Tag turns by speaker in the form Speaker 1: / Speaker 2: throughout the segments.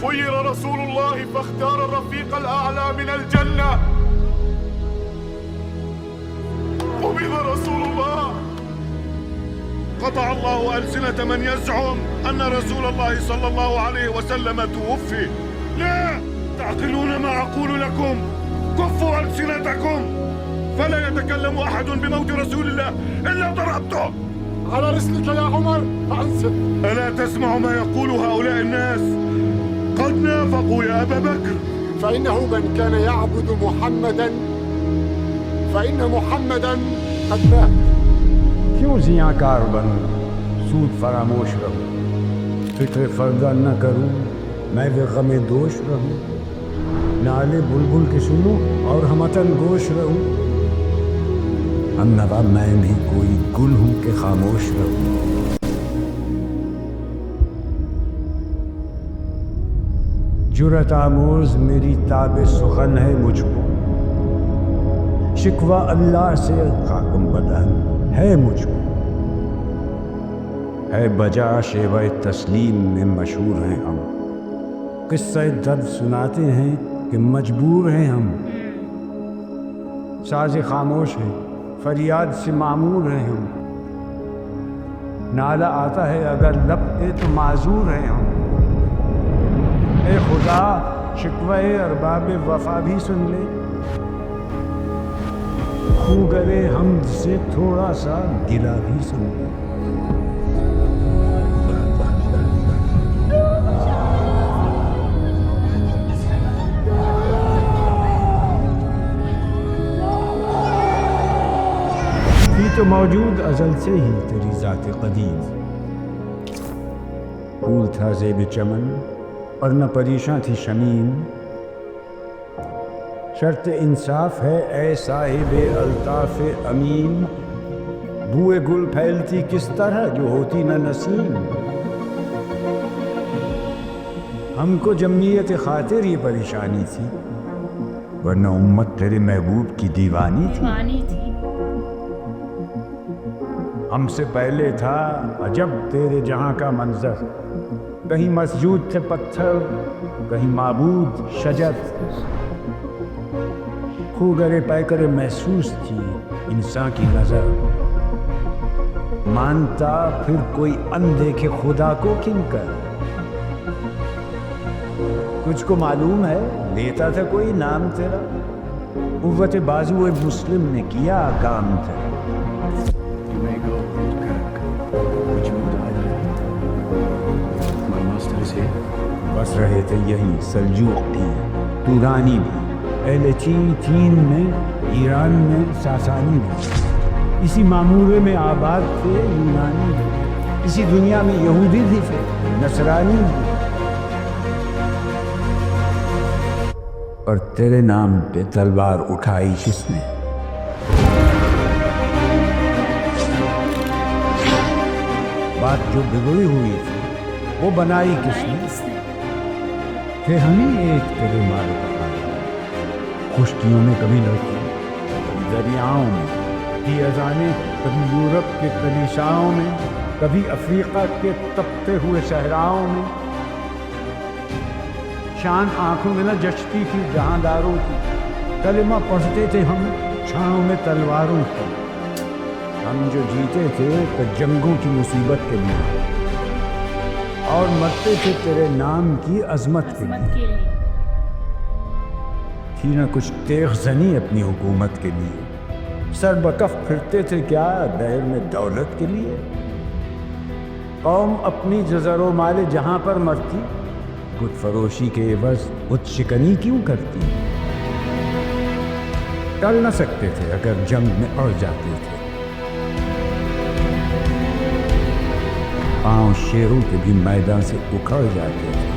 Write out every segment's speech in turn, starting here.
Speaker 1: خير رسول الله فاختار الرفيق الأعلى من الجنة. قبض رسول الله. قطع الله ألسنة من يزعم أن رسول الله صلى الله عليه وسلم توفي. لا تعقلون ما أقول لكم. كفوا ألسنتكم فلا يتكلم أحد بموت رسول الله إلا ضربته.
Speaker 2: على رسلك يا عمر أنصت.
Speaker 1: ألا تسمع ما يقول هؤلاء الناس؟ قد نافقوا يا أبا بكر.
Speaker 2: فإنه من كان يعبد محمدا فإن محمدا قد مات.
Speaker 3: کیوں زیاں کار بنوں سود فراموش رہوں فکر فردا نہ کروں میں بے غم دوش رہوں نالے بلبل کے سنوں اور ہمتن گوش رہوں ہم نوا میں بھی کوئی گل ہوں کہ خاموش رہوں جرأت آموز میری تاب سخن ہے مجھ کو شکوہ اللہ سے خاکم بدن ہے مجھ کو ہے بجا شیوہ تسلیم میں مشہور ہیں ہم قصہ درد سناتے ہیں کہ مجبور ہیں ہم ساز خاموش ہیں فریاد سے معمور ہیں ہم نالہ آتا ہے اگر لب پہ تو معذور ہیں ہم اے خدا شکوہ ارباب وفا بھی سن لے خو گرے ہم سے تھوڑا سا گلا بھی سن لے تھی تو موجود ازل سے ہی تیری ذات قدیم پھول تھا زیب چمن اور نہ پریشاں تھی شمیم شرط انصاف ہے اے صاحب الطاف امین بوئے گل پھیلتی کس طرح جو ہوتی نہ نسیم ہم کو جمعیت خاطر یہ پریشانی تھی ورنہ امت تیرے محبوب کی دیوانی تھی ہم سے پہلے تھا عجب تیرے جہاں کا منظر کہیں مسجود تھے پتھر کہیں معبود شجر خوگرے پیکرے محسوس تھی انسان کی نظر مانتا پھر کوئی اندیکھے خدا کو کن کر کچھ کو معلوم ہے لیتا تھا کوئی نام تیرا قوت بازو مسلم نے کیا کام تیرا بس رہے تھے یہی سلجوق بھی تورانی بھی اہل چین میں ایران میں ساسانی بھی اسی معمورے میں آباد تھے یونانی بھی اسی دنیا میں یہودی بھی تھے نصرانی بھی اور تیرے نام پہ تلوار اٹھائی کس نے بات جو بگڑی ہوئی تھی وہ بنائی کس نے تھے ہم ہی ایک تیرے مال خشکیوں میں کبھی لڑکی کبھی دریاؤں میں کی اذانیں کبھی یورپ کے کلیساؤں میں کبھی افریقہ کے تپتے ہوئے صحراؤں میں شان آنکھوں میں نہ جچتی تھی جہانداروں کی کلمہ پڑھتے تھے ہم چھاؤں میں تلواروں کی ہم جو جیتے تھے تو جنگوں کی مصیبت کے لیے اور مرتے تھے تیرے نام کی عظمت کے لیے تھی نہ کچھ تیغ زنی اپنی حکومت کے لیے سر بکف پھرتے تھے کیا دہر میں دولت کے لیے قوم اپنی جزر و مال جہاں پر مرتی، بت فروشی کے عوض بت شکنی کیوں کرتی؟ ٹل نہ سکتے تھے اگر جنگ میں اڑ جاتے تھے، پاؤں شیروں کے بھی میدان سے اکھڑ جاتے تھے۔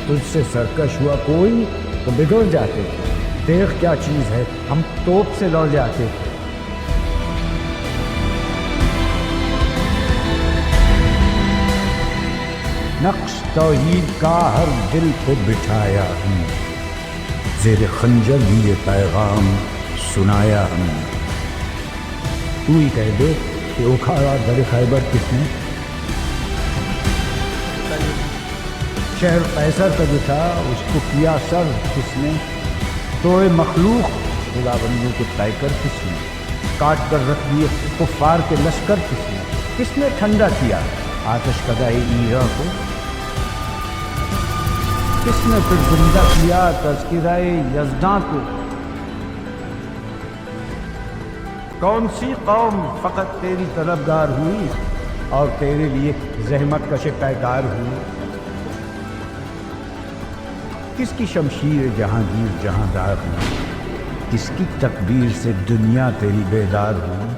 Speaker 3: تجھ سے سرکش ہوا کوئی تو بگڑ جاتے تھے، دیکھ کیا چیز ہے، ہم توپ سے لڑ جاتے تھے۔ نقش توحید کا ہر دل کو بٹھایا ہم نے، زیر خنجر بھی یہ پیغام سنایا ہم نے۔ تو ہی کہہ دے کہ اکھاڑا در خیبر کس نے؟ شہر قیصر کا جو تھا اس کو کیا سر کس نے؟ توڑے مخلوق خدا بندوں کے پیکر کس نے؟ کاٹ کر رکھ دیے کفار کے لشکر کس نے ٹھنڈا کیا آتش کدائے ایرا کو؟ کس نے پھر زندہ کیا تذکرہ یزداں کو؟ کون سی قوم فقط تیری طلبگار ہوئی اور تیرے لیے زحمت کش پیکار ہوئی؟ کس کی شمشیر جہانگیر جہاندار ہوئی؟ کس کی تکبیر سے دنیا تیری بیدار ہوئی؟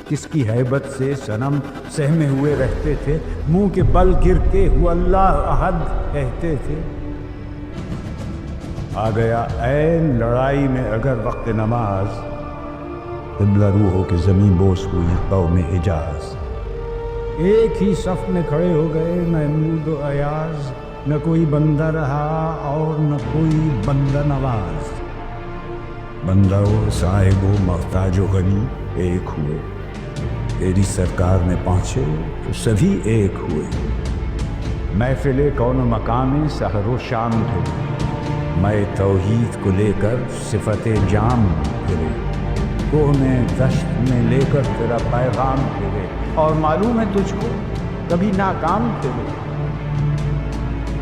Speaker 3: کس کی ہیبت سے صنم سہمے ہوئے رہتے تھے، منہ کے بل گر کے ہو اللہ احد کہتے تھے؟ آ گیا عین لڑائی میں اگر وقت نماز، قبلہ روح ہو کے زمین بوس ہوئی قوم حجاز۔ ایک ہی صف میں کھڑے ہو گئے محمود و ایاز، نہ کوئی بندہ رہا اور نہ کوئی بندہ نواز۔ بندہ و صاحب و محتاج و غنی ایک ہوئے، تیری سرکار نے پہنچے تو سبھی ایک ہوئے۔ محفل کون و مقام سحر و شام تھے، میں توحید کو لے کر صفت جام پھرے، کوہ میں دشت میں لے کر تیرا پیغام پھرے، اور معلوم ہے تجھ کو کبھی ناکام پھرے۔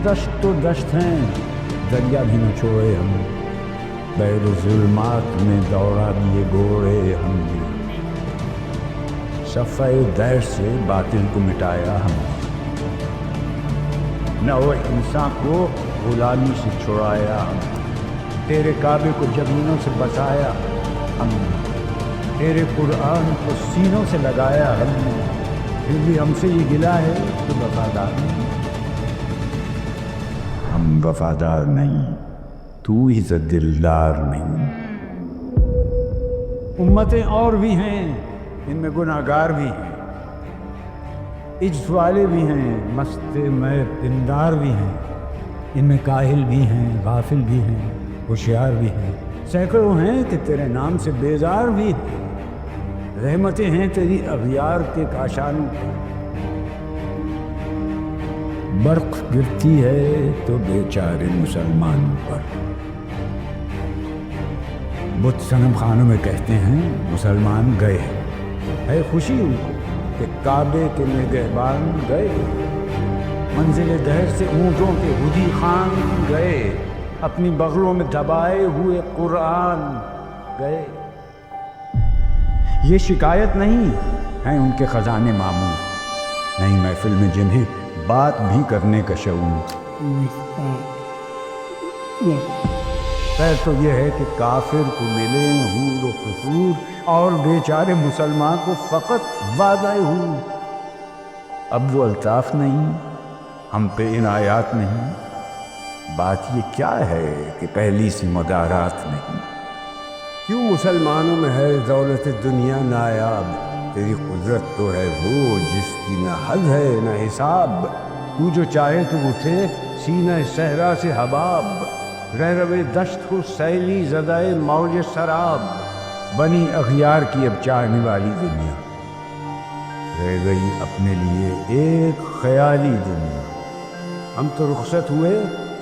Speaker 3: دشت تو دشت ہیں، دریا بھی نہ چھوڑے ہم، بیر و ظلمات میں دوڑا دیے گھوڑے ہم نے۔ صفحہ دیر سے باطل کو مٹایا ہم، نوع انسان کو غلامی سے چھڑایا ہم، تیرے کعبے کو زمینوں سے بچایا ہم نے، تیرے قرآن کو سینوں سے لگایا ہم نے، پھر بھی ہم سے یہ گلہ ہے کہ وفادار نہیں۔ ہم وفادار نہیں، تو ہی تو دلدار نہیں۔ امتیں اور بھی ہیں، ان میں گناہ گار بھی ہیں، عجز والے بھی ہیں، مست میں پندار بھی ہیں، ان میں کاہل بھی ہیں، غافل بھی ہیں، ہوشیار بھی ہیں، سینکڑوں ہیں کہ تیرے نام سے بیزار بھی ہیں۔ رحمتیں ہیں تیری اغیار کے کاشانوں پر، برق گرتی ہے تو بیچارے مسلمانوں پر۔ بت صنم خانوں میں کہتے ہیں مسلمان گئے، ہے خوشی ان کو کہ کعبے کے نگہبان گئے، منزل دہر سے اونٹوں کے ہدی خان گئے، اپنی بغلوں میں دبائے ہوئے قرآن گئے۔ یہ شکایت نہیں ہیں ان کے خزانے ماموں، نہیں محفل میں جنہیں بات بھی کرنے کا شعور۔ خیر تو یہ ہے کہ کافر کو ملے حور و قصور، اور بیچارے مسلمان کو فقط وعدہ حور۔ اب وہ الطاف نہیں، ہم پہ عنایات نہیں، بات یہ کیا ہے کہ پہلی سی مدارات نہیں۔ کیوں مسلمانوں میں ہے دولت دنیا نایاب، تیری قدرت تو ہے وہ جس کی نہ حد ہے نہ حساب۔ تو جو چاہے تو اٹھے سینہ صحرا سے حباب، رہ روے دشت کو سیلی زدائے موج سراب۔ بنی اغیار کی اب چاہنے والی دنیا، رہ گئی اپنے لیے ایک خیالی دنیا۔ ہم تو رخصت ہوئے،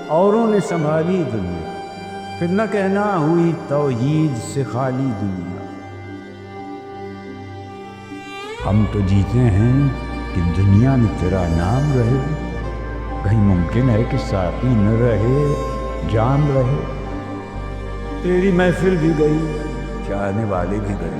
Speaker 3: اوروں نے سنبھالی دنیا، پھر نہ کہنا ہوئی توحید سے خالی دنیا۔ ہم تو جیتے ہیں کہ دنیا میں تیرا نام رہے، کہیں ممکن ہے کہ ساقی نہ رہے جام رہے۔ تیری محفل بھی گئی، چاہنے والے بھی گئے،